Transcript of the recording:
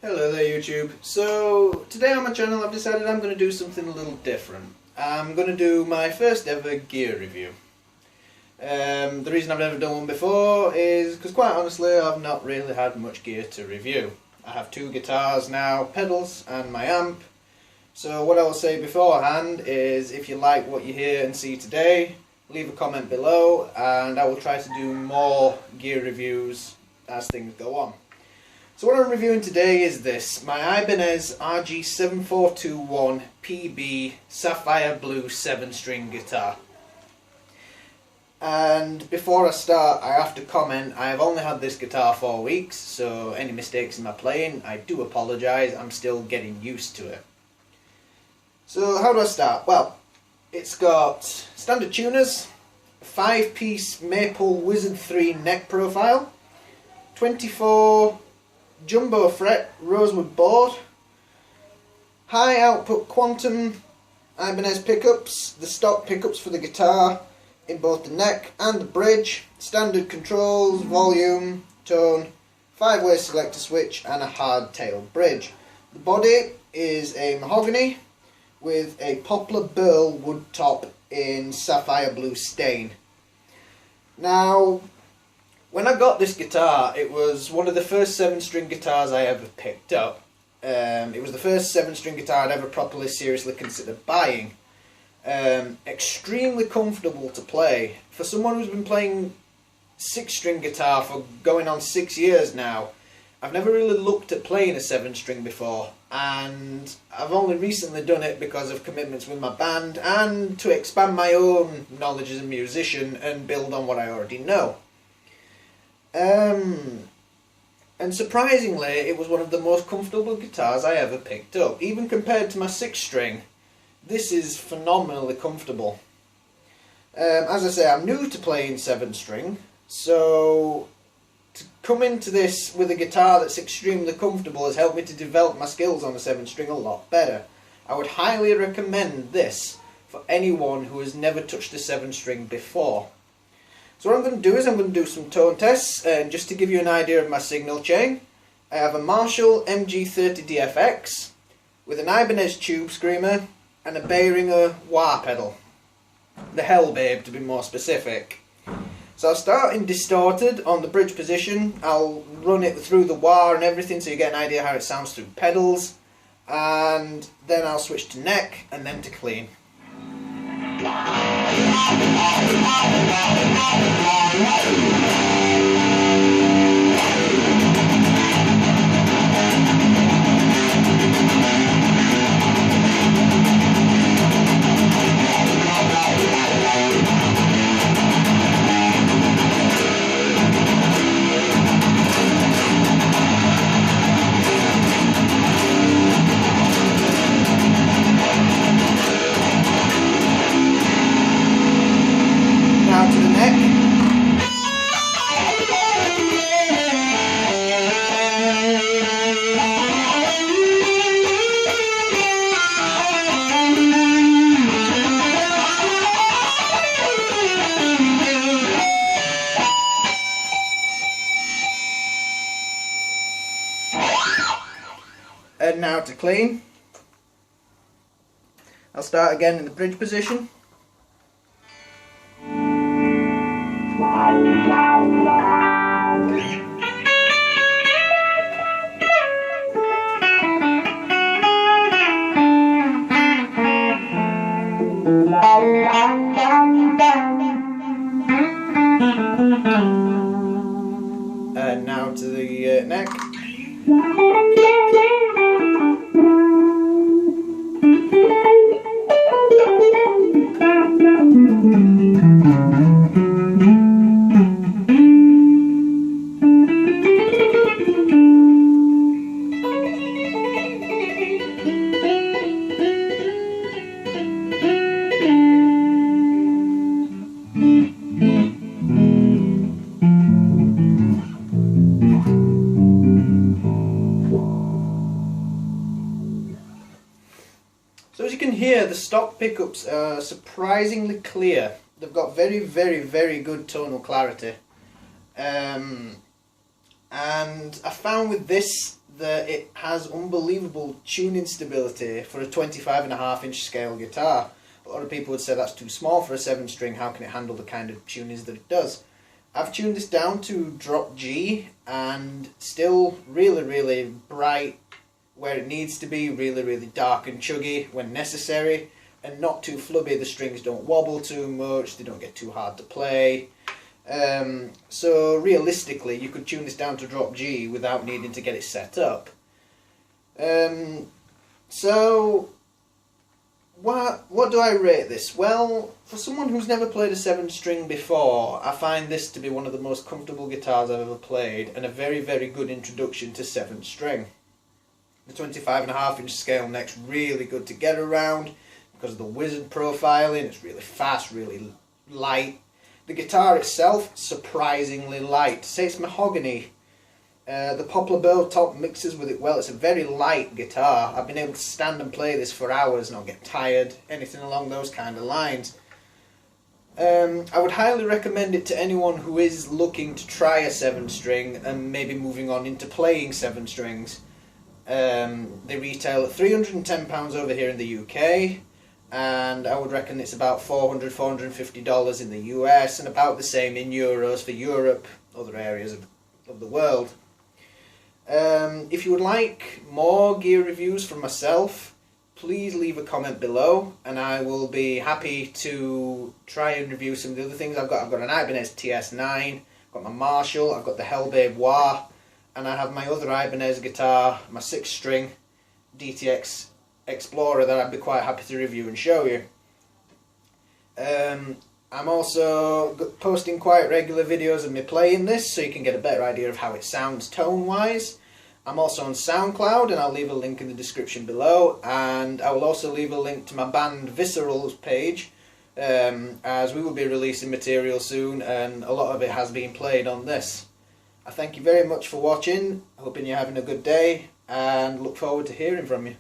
Hello there YouTube. So today on my channel I've decided I'm going to do something a little different. I'm going to do my first ever gear review. The reason I've never done one before is because quite honestly I've not really had much gear to review. I have two guitars now, pedals and my amp. So what I will say beforehand is if you like what you hear and see today, leave a comment below and I will try to do more gear reviews as things go on. So what I'm reviewing today is this, my Ibanez RG7421 PB Sapphire Blue 7-string guitar. And before I start, I have to comment, I have only had this guitar 4 weeks, so any mistakes in my playing, I do apologise, I'm still getting used to it. So how do I start? Well, it's got standard tuners, a 5-piece Maple Wizard 3 neck profile, 24 jumbo fret rosewood board, high output quantum Ibanez pickups, the stock pickups for the guitar in both the neck and the bridge, standard controls, volume, tone, 5-way selector switch and a hardtail bridge. The body is a mahogany with a poplar burl wood top in sapphire blue stain. Now, when I got this guitar, it was one of the first 7-string guitars I ever picked up. It was the first 7-string guitar I'd ever properly seriously considered buying. Extremely comfortable to play. For someone who's been playing 6-string guitar for going on 6 years now, I've never really looked at playing a 7-string before, and I've only recently done it because of commitments with my band and to expand my own knowledge as a musician and build on what I already know. And surprisingly, it was one of the most comfortable guitars I ever picked up. Even compared to my 6-string, this is phenomenally comfortable. As I say, I'm new to playing 7-string, so to come into this with a guitar that's extremely comfortable has helped me to develop my skills on the 7-string a lot better. I would highly recommend this for anyone who has never touched a 7-string before. So what I'm going to do is I'm going to do some tone tests, and just to give you an idea of my signal chain, I have a Marshall MG30 DFX with an Ibanez Tubescreamer and a Behringer wah pedal, the Hell Babe to be more specific. So I'll start in distorted on the bridge position, I'll run it through the wah and everything so you get an idea how it sounds through pedals, and then I'll switch to neck and then to clean. And now to clean. I'll start again in the bridge position. And now to the neck. So as you can hear, the stock pickups are surprisingly clear. They've got very good tonal clarity. And I found with this that it has unbelievable tuning stability for a 25.5-inch scale guitar. A lot of people would say that's too small for a 7-string, how can it handle the kind of tunings that it does? I've tuned this down to drop G and still really, really bright where it needs to be, really, really dark and chuggy when necessary, and not too flubby. The strings don't wobble too much, they don't get too hard to play. So realistically you could tune this down to drop G without needing to get it set up. So what do I rate this? Well, for someone who's never played a 7-string before, I find this to be one of the most comfortable guitars I've ever played and a very, very good introduction to 7-string. The 25.5-inch scale neck's really good to get around because of the wizard profiling. It's really fast, really light. The guitar itself, surprisingly light. To say it's mahogany, the poplar bow top mixes with it well. It's a very light guitar. I've been able to stand and play this for hours, not get tired, anything along those kind of lines. I would highly recommend it to anyone who is looking to try a 7-string and maybe moving on into playing 7-strings. They retail at £310 over here in the UK. And I would reckon it's about $400, $450 in the US, and about the same in euros for Europe, other areas of the world. If you would like more gear reviews from myself, please leave a comment below, and I will be happy to try and review some of the other things I've got. I've got an Ibanez TS9, I've got my Marshall, I've got the Hellbabe Wah, and I have my other Ibanez guitar, my 6-string DTX Explorer, that I'd be quite happy to review and show you. I'm also posting quite regular videos of me playing this, so you can get a better idea of how it sounds tone-wise. I'm also on SoundCloud, and I'll leave a link in the description below, and I will also leave a link to my band Visceral's page, as we will be releasing material soon, and a lot of it has been played on this. I thank you very much for watching, hoping you're having a good day, and look forward to hearing from you.